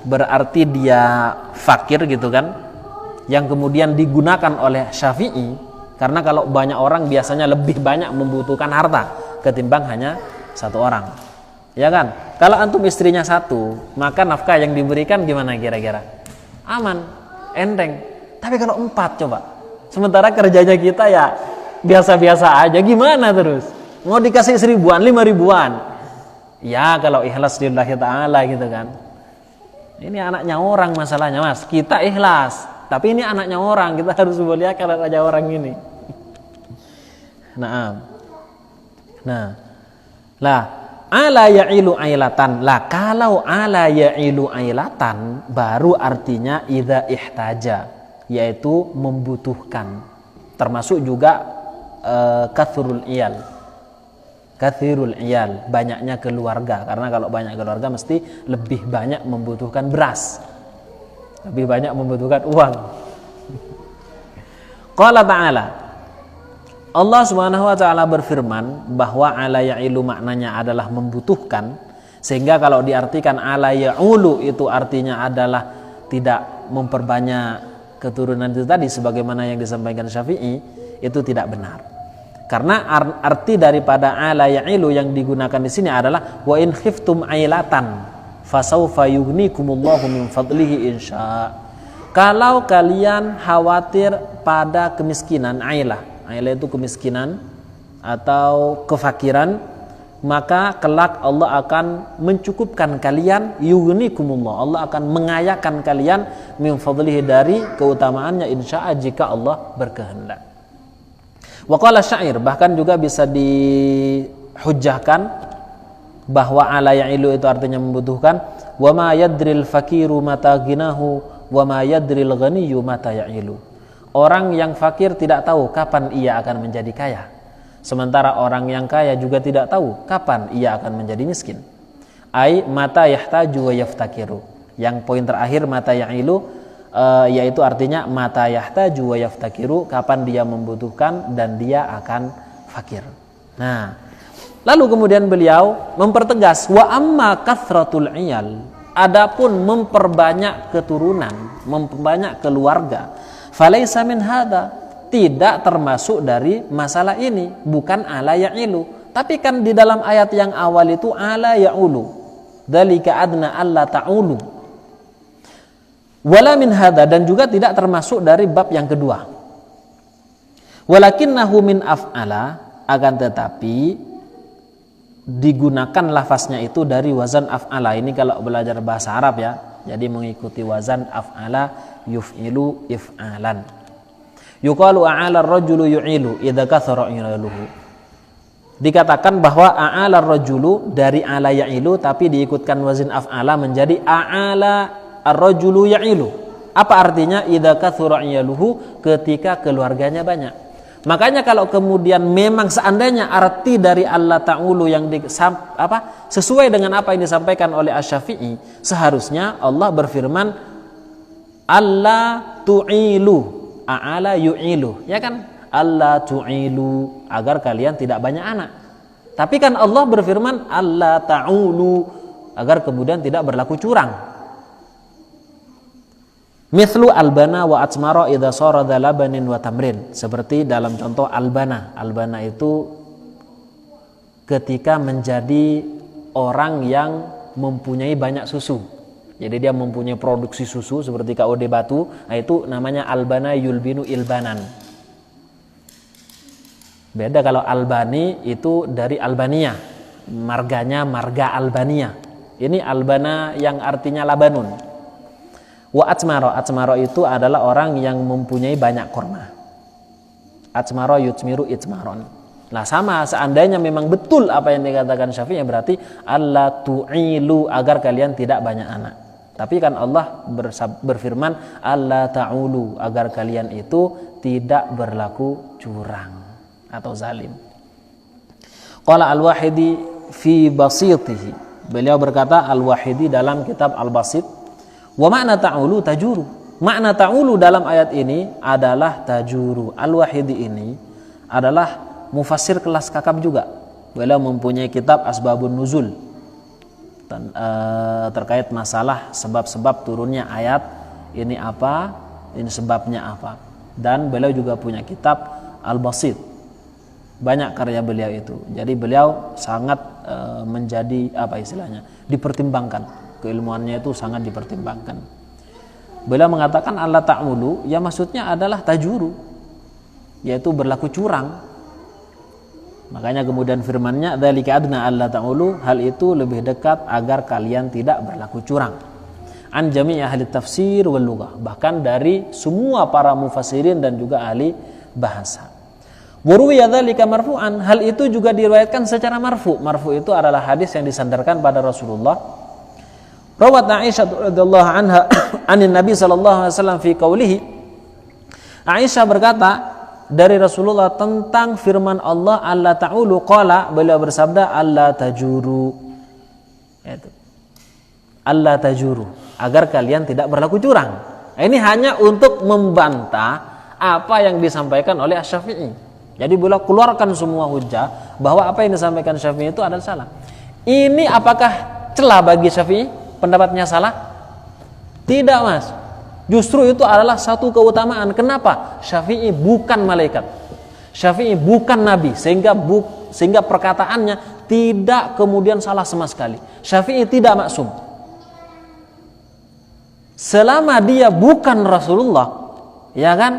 berarti dia fakir gitu kan, yang kemudian digunakan oleh Syafi'i, karena kalau banyak orang biasanya lebih banyak membutuhkan harta ketimbang hanya satu orang, ya kan? Kalau antum istrinya satu, maka nafkah yang diberikan gimana kira-kira? Aman, enteng. Tapi kalau 4 coba, sementara kerjanya kita ya biasa-biasa aja, gimana terus? Mau dikasih 1000-an, 5.000-an? Ya kalau ikhlas lillahi ta'ala gitu kan. Ini anaknya orang masalahnya mas, kita ikhlas, tapi ini anaknya orang, kita harus muliakan aja orang ini. Nah, lah ala ya'ilu ailatan. Lah kalau ala ya'ilu ailatan baru artinya idza ihtaja, yaitu membutuhkan. Termasuk juga kathurul iyal, banyaknya keluarga. Karena kalau banyak keluarga mesti lebih banyak membutuhkan beras, lebih banyak membutuhkan uang. Qala ta'ala, Allah Subhanahu wa taala berfirman bahwa ala ya'ilu maknanya adalah membutuhkan, sehingga kalau diartikan ala ya'ulu itu artinya adalah tidak memperbanyak keturunan itu tadi sebagaimana yang disampaikan Syafi'i, itu tidak benar. Karena arti daripada ala ya'ilu yang digunakan di sini adalah wa in khiftum ailatan fasawfa yughnikumullahu min fadlihi insya. Kalau kalian khawatir pada kemiskinan, ailah itu kemiskinan atau kefakiran, maka kelak Allah akan mencukupkan kalian, yughnikumullah, Allah akan mengayakan kalian min fadlihi, dari keutamaannya insya jika Allah berkehendak. Waqala syair, bahkan juga bisa dihujjahkan bahwa ala ya'ilu itu artinya membutuhkan. Wa ma yadril fakiru mata ginahu wa ma yadril ghaniyyu mata ya'ilu. Orang yang fakir tidak tahu kapan ia akan menjadi kaya, sementara orang yang kaya juga tidak tahu kapan ia akan menjadi miskin. Ai mata yahtaju wa yaftakiru. Yang poin terakhir mata ya'ilu, yaitu artinya mata yahtaju wa yaftakiru, kapan dia membutuhkan dan dia akan fakir. Nah, lalu kemudian beliau mempertegas wa amma kathratul iyal, adapun memperbanyak keturunan, memperbanyak keluarga, falaisa min hada, tidak termasuk dari masalah ini, bukan ala ya'ilu. Tapi kan di dalam ayat yang awal itu ala ya'ulu, dzalika adna alla ta'ulu. Wala min hadza, dan juga tidak termasuk dari bab yang kedua. Walakinnahu min af'ala, akan tetapi digunakan lafaznya itu dari wazan af'ala. Ini kalau belajar bahasa Arab ya, jadi mengikuti wazan af'ala, yuf'ilu if'alan. Yuqalu a'ala ar-rajulu yu'ilu idza kathara iluhu. Dikatakan bahwa a'ala ar-rajulu dari ala ya'ilu, tapi diikutkan wazan af'ala menjadi a'ala ar-rajulu ya'ilu. Apa artinya? Idza kathura iyaluhu, ketika keluarganya banyak. Makanya kalau kemudian memang seandainya arti dari Allah ta'ulu yang sesuai dengan apa yang disampaikan oleh Asy-Syafi'i, seharusnya Allah berfirman Allah tu'ilu, a'ala yu'ilu, ya kan? Allah tu'ilu, agar kalian tidak banyak anak. Tapi kan Allah berfirman Allah ta'ulu, agar kemudian tidak berlaku curang. Mithlu albana wa atsmara idza sarada labanin wa tamrin, seperti dalam contoh albana. Albana itu ketika menjadi orang yang mempunyai banyak susu. Jadi dia mempunyai produksi susu seperti KOD Batu, nah itu namanya albana yulbinu ilbanan. Beda kalau albani itu dari Albania, marganya marga Albania. Ini albana yang artinya labanun. Wa atsmaro itu adalah orang yang mempunyai banyak korma. Atsmaro yutsmiru itsmaron. Nah sama, seandainya memang betul apa yang dikatakan Syafi'i, berarti alla tu'ilu, agar kalian tidak banyak anak. Tapi kan Allah berfirman alla ta'ulu, agar kalian itu tidak berlaku curang atau zalim. Qala Al-Wahidi fi basitihi, beliau berkata Al-Wahidi dalam kitab Al-Basit, wa makna ta'ulu tajuru. Makna ta'ulu dalam ayat ini adalah tajuru. Al-Wahidi ini adalah mufassir kelas kakap juga. Beliau mempunyai kitab Asbabun Nuzul terkait masalah sebab-sebab turunnya ayat ini apa, ini sebabnya apa. Dan beliau juga punya kitab Al-Basit. Banyak karya beliau itu. Jadi beliau sangat menjadi apa istilahnya, dipertimbangkan. Keilmuannya itu sangat dipertimbangkan. Beliau mengatakan Allah ta'ulu, ya maksudnya adalah tajuru, yaitu berlaku curang. Makanya kemudian firman-Nya dzalika adna alla ta'ulu, hal itu lebih dekat agar kalian tidak berlaku curang. An jami' ahli tafsir wal lughah, bahkan dari semua para mufassirin dan juga ahli bahasa. Wa ruwiya dzalika marfu'an, hal itu juga diriwayatkan secara marfu'. Marfu' itu adalah hadis yang disandarkan pada Rasulullah. Rawat Aisyah radhiyallahu anha anin Nabi sallallahu alaihi wasallam fi qaulihi, Aisyah berkata dari Rasulullah tentang firman Allah alla ta'ulu, qala, beliau bersabda alla tajuru, itu alla tajuru, agar kalian tidak berlaku curang. Ini hanya untuk membantah apa yang disampaikan oleh Asy-Syafi'i. Jadi beliau keluarkan semua hujah bahwa apa yang disampaikan Syafi'i itu adalah salah. Ini apakah celah bagi Syafi'i pendapatnya salah? Tidak, Mas. Justru itu adalah satu keutamaan. Kenapa? Syafi'i bukan malaikat, Syafi'i bukan nabi, sehingga perkataannya tidak kemudian salah sama sekali. Syafi'i tidak maksum. Selama dia bukan Rasulullah, ya kan,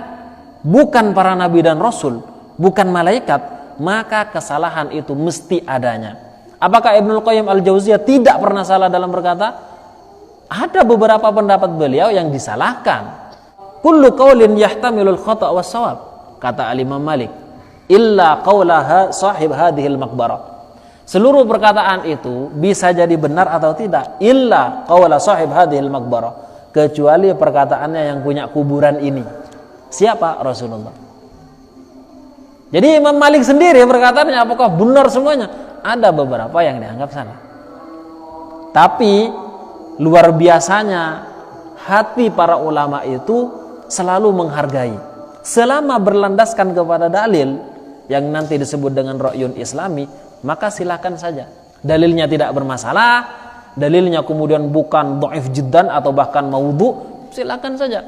bukan para nabi dan rasul, bukan malaikat, maka kesalahan itu mesti adanya. Apakah Ibnul Qayyim Al-Jauziyah tidak pernah salah dalam berkata? Ada beberapa pendapat beliau yang disalahkan. Kullu qaulin yahtamilul khata' was shawab, kata Al-Imam Malik, illa qaulaha sahib hadhil maqbarah. Seluruh perkataan itu bisa jadi benar atau tidak, illa qaula sahib hadhil maqbarah, kecuali perkataannya yang punya kuburan ini. Siapa? Rasulullah. Jadi Imam Malik sendiri perkataannya apakah benar semuanya? Ada beberapa yang dianggap salah. Tapi luar biasanya hati para ulama itu selalu menghargai, selama berlandaskan kepada dalil yang nanti disebut dengan ra'yun islami, maka silakan saja. Dalilnya tidak bermasalah, dalilnya kemudian bukan dhaif jiddan atau bahkan maudhu, silakan saja.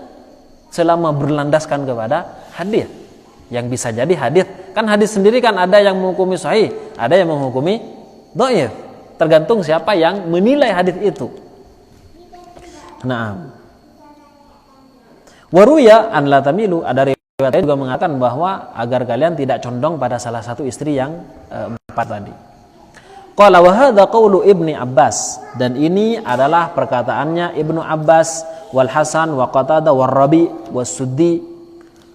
Selama berlandaskan kepada hadis, yang bisa jadi hadis, kan hadis sendiri kan ada yang menghukumi sahih, ada yang menghukumi dhaif. Tergantung siapa yang menilai hadis itu. Nah, waruya an la tamilu, ada riwayat juga mengatakan bahwa agar kalian tidak condong pada salah satu istri yang empat tadi. Qala wa hadza qaulu Ibni Abbas, dan ini adalah perkataannya Ibnu Abbas wal Hasan wa Qatadah wa Rabi was Suddi,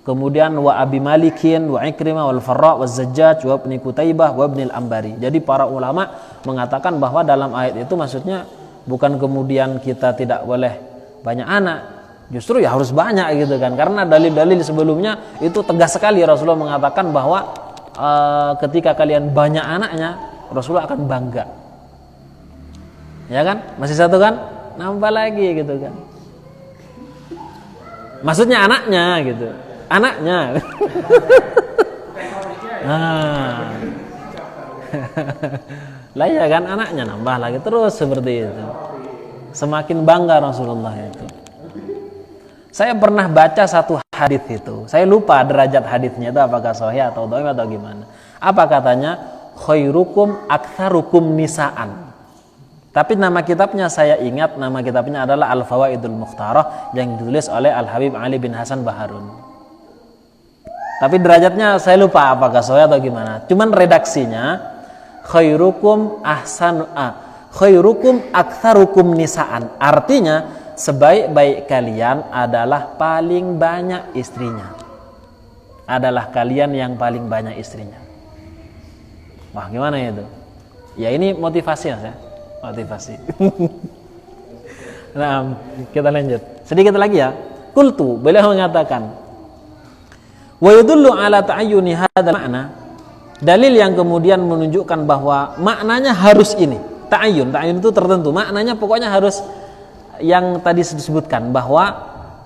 kemudian wa Abi Malikin wa Ikrimah wal Farra wa Zajjaj wa Ibni Qutaibah wa Ibni al-Ambari. Jadi para ulama mengatakan bahwa dalam ayat itu maksudnya bukan kemudian kita tidak boleh banyak anak, justru ya harus banyak gitu kan, karena dalil-dalil sebelumnya itu tegas sekali. Rasulullah mengatakan bahwa ketika kalian banyak anaknya, Rasulullah akan bangga, ya kan, masih satu kan, nambah lagi gitu kan, maksudnya anaknya gitu, anaknya lah ya kan, anaknya nambah lagi terus seperti itu. Semakin bangga Rasulullah itu. Saya pernah baca satu hadis itu, saya lupa derajat hadisnya itu apakah sahih atau dhaif atau gimana. Apa katanya? Khairukum aktsarukum nisaan. Tapi nama kitabnya saya ingat, nama kitabnya adalah Al-Fawaidul Mukhtarah yang ditulis oleh Al-Habib Ali bin Hasan Baharun. Tapi derajatnya saya lupa apakah sahih atau gimana. Cuman redaksinya khairukum aktsarukum nisaan. Artinya sebaik-baik kalian adalah paling banyak istrinya. Adalah kalian yang paling banyak istrinya. Wah, gimana itu? Ya ini motivasi ya. Motivasi. Nah, kita lanjut. Sedikit lagi ya. Qultu, beliau mengatakan, wa yadullu ala ta'ayyuni hadzal ma'na. Dalil yang kemudian menunjukkan bahwa maknanya harus ini. Ta'ayyun itu tertentu. Maknanya pokoknya harus yang tadi disebutkan bahwa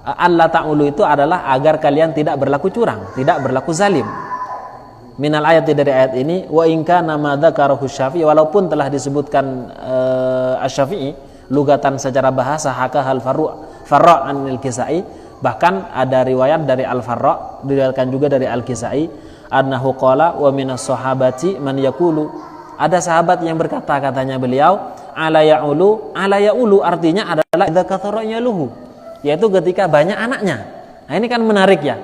Allah ta'ulu itu adalah agar kalian tidak berlaku curang, tidak berlaku zalim. Minal ayat dari ayat ini wa in kana ma dzakarahu Syafi'i, walaupun telah disebutkan Asy-Syafi'i lugatan secara bahasa hakahal Farra' anil Kisai, bahkan ada riwayat dari Al-Farra' diriwayatkan juga dari Al-Kisai annahu qala wa minas sahabati man yaqulu, ada sahabat yang berkata, katanya beliau, ala ya'ulu artinya adalah idza kathara yaluhu, yaitu ketika banyak anaknya. Nah, ini kan menarik ya.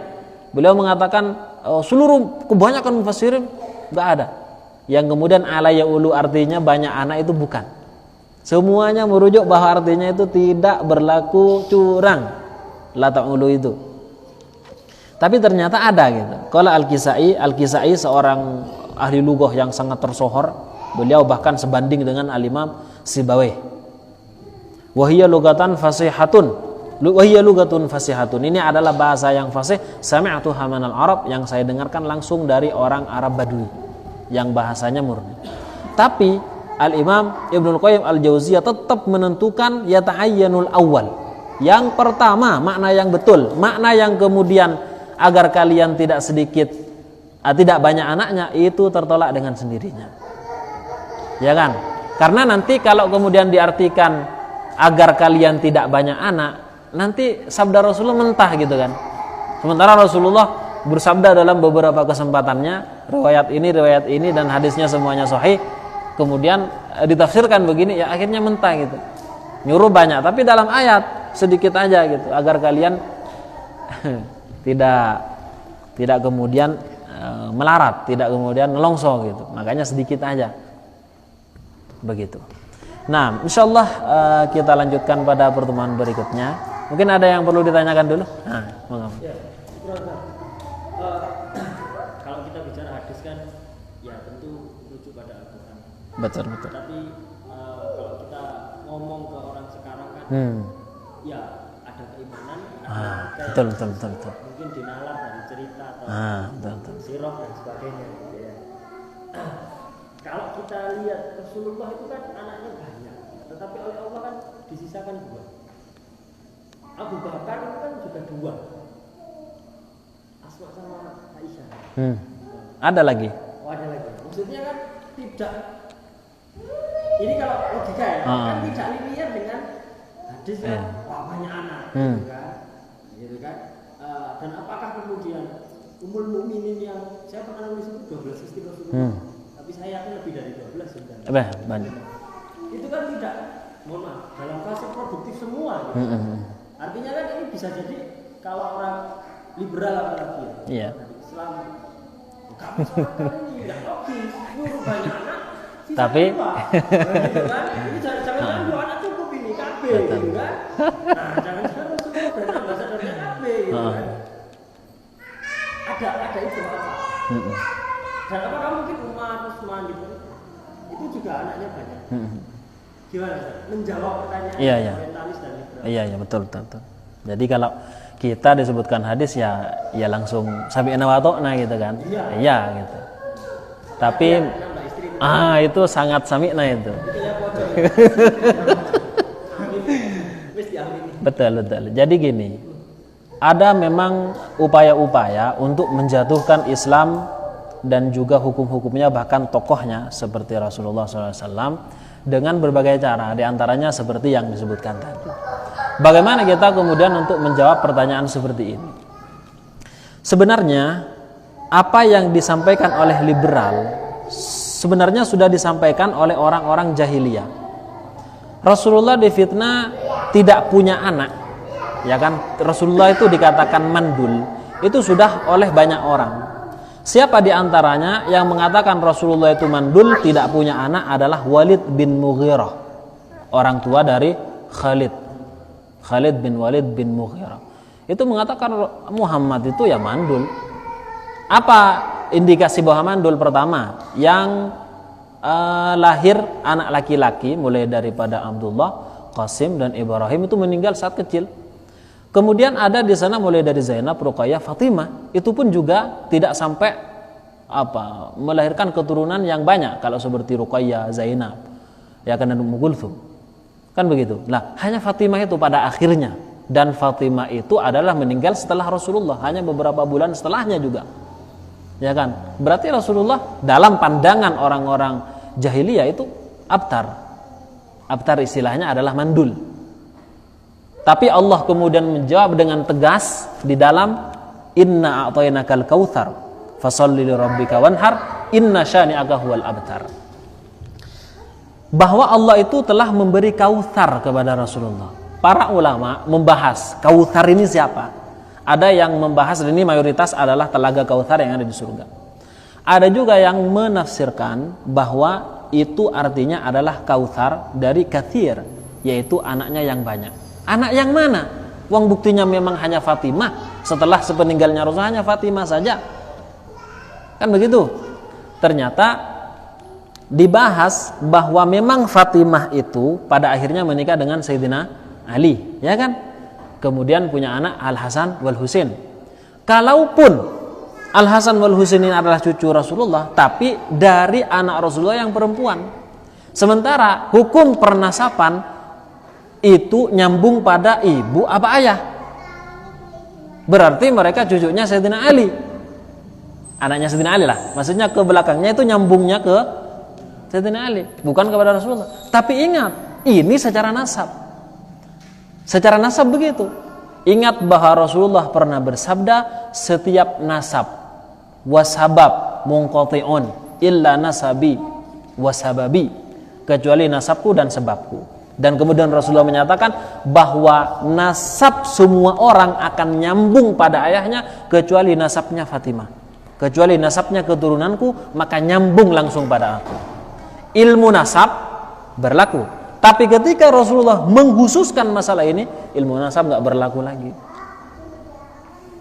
Beliau mengatakan seluruh kebanyakan mufassirin enggak ada yang kemudian ala ya'ulu artinya banyak anak, itu bukan. Semuanya merujuk bahwa artinya itu tidak berlaku curang, la ta'ulu itu. Tapi ternyata ada gitu. Qala Al-Kisai seorang ahli lughah yang sangat tersohor, beliau bahkan sebanding dengan Al-Imam Sibawayh. Wa hiya lughatan fasihatun. Ini adalah bahasa yang fasih. Sami'tu hamanal Arab, yang saya dengarkan langsung dari orang Arab Badui yang bahasanya murni. Tapi Al-Imam Ibnul Qayyim Al-Jauziyah tetap menentukan yata'ayyanul awal. Yang pertama, makna yang betul, makna yang kemudian agar kalian tidak banyak anaknya, itu tertolak dengan sendirinya. Ya kan? Karena nanti kalau kemudian diartikan agar kalian tidak banyak anak, nanti sabda Rasulullah mentah gitu kan. Sementara Rasulullah bersabda dalam beberapa kesempatannya, riwayat ini dan hadisnya semuanya sahih, kemudian ditafsirkan begini, ya akhirnya mentah gitu. Nyuruh banyak, tapi dalam ayat sedikit aja gitu, agar kalian tidak kemudian melarat, tidak kemudian nelongso gitu. Makanya sedikit aja. Begitu. Nah, insyaallah kita lanjutkan pada pertemuan berikutnya. Mungkin ada yang perlu ditanyakan dulu. Nah, ya, kalau kita bicara hadis kan, ya tentu merujuk pada Al-Quran. Betul. Tapi kalau kita ngomong ke orang sekarang kan, ya ada keimanan, ada betul. Mungkin dinalar dari cerita atau betul. sirah dan sebagainya. Gitu ya. Kalau kita lihat Rasulullah itu kan anaknya banyak, tetapi oleh Allah kan disisakan 2. Abu Bakar itu kan juga 2, Asma sama Aisyah. Ada lagi? Ada lagi. Maksudnya kan tidak. Ini kalau logika ya, kan tidak linear dengan hadis kan, banyak anak, gitu kan. Dan apakah kemudian Ummul Mukminin yang saya pernah nulis itu 12 istri Rasulullah, tapi saya yakin lebih dari 12 sebenarnya. Banyak. Itu kan tidak, mohon maaf, dalam fase produktif semua. Gitu. Artinya kan ini bisa jadi kalau orang liberal apalagi ya, Islam, kamu sekarang ini tidak logis, nyuruh banyak anak, tapi gitu kan? Ini jangan 2 anak cukup ini KB, gitu kan? Nah, jangan Rasulullah dan ambasadornya KB, gitu kan? Ada itu apa? Dan apakah mungkin Umar, Utsman gitu? Itu juga anaknya banyak. Gimana? Menjawab pertanyaan orientalis dan liberal. Iya, betul. Jadi kalau kita disebutkan hadis ya langsung sami'na wa ata'na gitu kan. Iya gitu. Tapi itu sangat sami'na itu. Betul. Jadi gini, ada memang upaya-upaya untuk menjatuhkan Islam dan juga hukum-hukumnya, bahkan tokohnya seperti Rasulullah SAW dengan berbagai cara, diantaranya seperti yang disebutkan tadi. Bagaimana kita kemudian untuk menjawab pertanyaan seperti ini? Sebenarnya apa yang disampaikan oleh liberal sebenarnya sudah disampaikan oleh orang-orang jahiliyah. Rasulullah difitnah tidak punya anak, ya kan? Rasulullah itu dikatakan mandul, itu sudah oleh banyak orang. Siapa di antaranya yang mengatakan Rasulullah itu mandul, tidak punya anak adalah Walid bin Mughirah, orang tua dari Khalid bin Walid bin Mughirah. Itu mengatakan Muhammad itu ya mandul. Apa indikasi bahwa mandul? Pertama, yang lahir anak laki-laki mulai daripada Abdullah, Qasim dan Ibrahim itu meninggal saat kecil. Kemudian ada di sana mulai dari Zainab, Ruqayyah, Fatimah, itu pun juga tidak sampai melahirkan keturunan yang banyak kalau seperti Ruqayyah, Zainab, ya kan, dan Ummu Kulthum. Kan begitu. Nah, hanya Fatimah itu pada akhirnya, dan Fatimah itu adalah meninggal setelah Rasulullah, hanya beberapa bulan setelahnya juga. Ya kan? Berarti Rasulullah dalam pandangan orang-orang jahiliyah itu abtar. Abtar istilahnya adalah mandul. Tapi Allah kemudian menjawab dengan tegas di dalam inna a'tainakal kautsar fasholli lirabbika wanhar inna syani'aka huwal abtar. Bahwa Allah itu telah memberi kautsar kepada Rasulullah. Para ulama membahas kautsar ini siapa? Ada yang membahas, dan ini mayoritas adalah telaga kautsar yang ada di surga. Ada juga yang menafsirkan bahwa itu artinya adalah kautsar dari katsir, yaitu anaknya yang banyak. Anak yang mana? Wong buktinya memang hanya Fatimah. Setelah sepeninggalnya Rasul hanya Fatimah saja. Kan begitu. Ternyata dibahas bahwa memang Fatimah itu pada akhirnya menikah dengan Sayyidina Ali, ya kan? Kemudian punya anak Al-Hasan wal Husain. Kalaupun Al-Hasan wal Husain ini adalah cucu Rasulullah, tapi dari anak Rasulullah yang perempuan. Sementara hukum pernasaban itu nyambung pada ibu apa ayah. Berarti mereka cucunya Sayyidina Ali. Anaknya Sayyidina Ali lah. Maksudnya ke belakangnya itu nyambungnya ke Sayyidina Ali, bukan kepada Rasulullah. Tapi ingat, ini secara nasab. Secara nasab begitu. Ingat bahwa Rasulullah pernah bersabda, setiap nasab wasabab munqati'un illa nasabi wasababi, kecuali nasabku dan sebabku. Dan kemudian Rasulullah menyatakan bahwa nasab semua orang akan nyambung pada ayahnya kecuali nasabnya Fatimah. Kecuali nasabnya keturunanku, maka nyambung langsung pada aku. Ilmu nasab berlaku. Tapi ketika Rasulullah mengkhususkan masalah ini, ilmu nasab nggak berlaku lagi.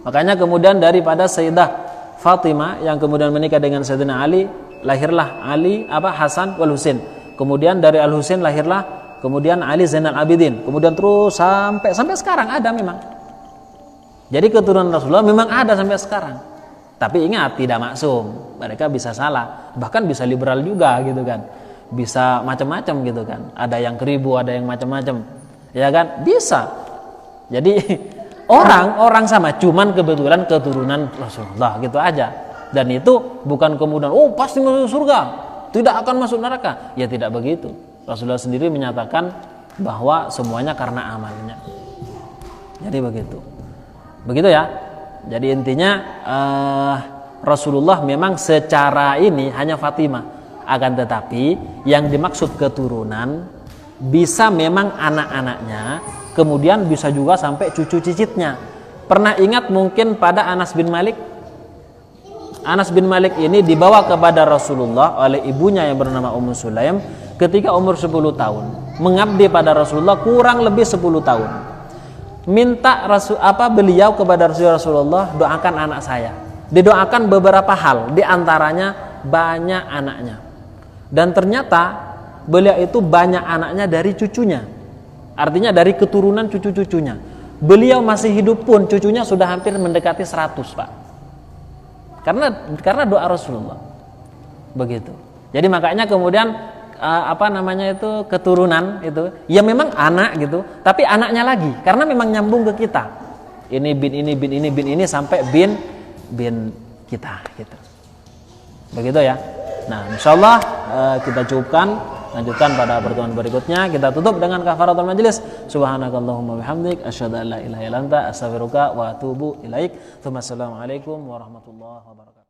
Makanya kemudian daripada Sayyidah Fatimah yang kemudian menikah dengan Sayyidina Ali, lahirlah Ali Hasan wal Husain. Kemudian dari Al Husain lahirlah kemudian Ali Zainal Abidin. Kemudian terus sampai sekarang ada memang. Jadi keturunan Rasulullah memang ada sampai sekarang. Tapi ingat, tidak maksum. Mereka bisa salah, bahkan bisa liberal juga gitu kan. Bisa macam-macam gitu kan. Ada yang keribu, ada yang macam-macam. Ya kan? Bisa. Jadi orang sama, cuman kebetulan keturunan Rasulullah gitu aja. Dan itu bukan kemudian pasti masuk surga, tidak akan masuk neraka. Ya tidak begitu. Rasulullah sendiri menyatakan bahwa semuanya karena amalnya. Jadi begitu. Begitu ya. Jadi intinya Rasulullah memang secara ini hanya Fatimah. Akan tetapi yang dimaksud keturunan bisa memang anak-anaknya, kemudian bisa juga sampai cucu cicitnya. Pernah ingat mungkin pada Anas bin Malik? Anas bin Malik ini dibawa kepada Rasulullah oleh ibunya yang bernama Ummu Sulaim ketika umur 10 tahun. Mengabdi pada Rasulullah kurang lebih 10 tahun. Minta beliau kepada Rasulullah, doakan anak saya. Didoakan beberapa hal, diantaranya banyak anaknya. Dan ternyata beliau itu banyak anaknya dari cucunya. Artinya dari keturunan cucu-cucunya. Beliau masih hidup pun cucunya sudah hampir mendekati 100, Pak. Karena doa Rasulullah. Begitu. Jadi makanya kemudian keturunan itu ya memang anak gitu, tapi anaknya lagi karena memang nyambung ke kita. Ini bin ini sampai bin kita gitu. Begitu ya. Nah, insyaallah kita cukupkan, lanjutkan pada pertemuan berikutnya. Kita tutup dengan kafaratul majelis. Subhanakallahumma bihamdik asyhadu an la ilaha illa anta astaghfiruka wa atubu ilaik. Assalamualaikum warahmatullahi wabarakatuh.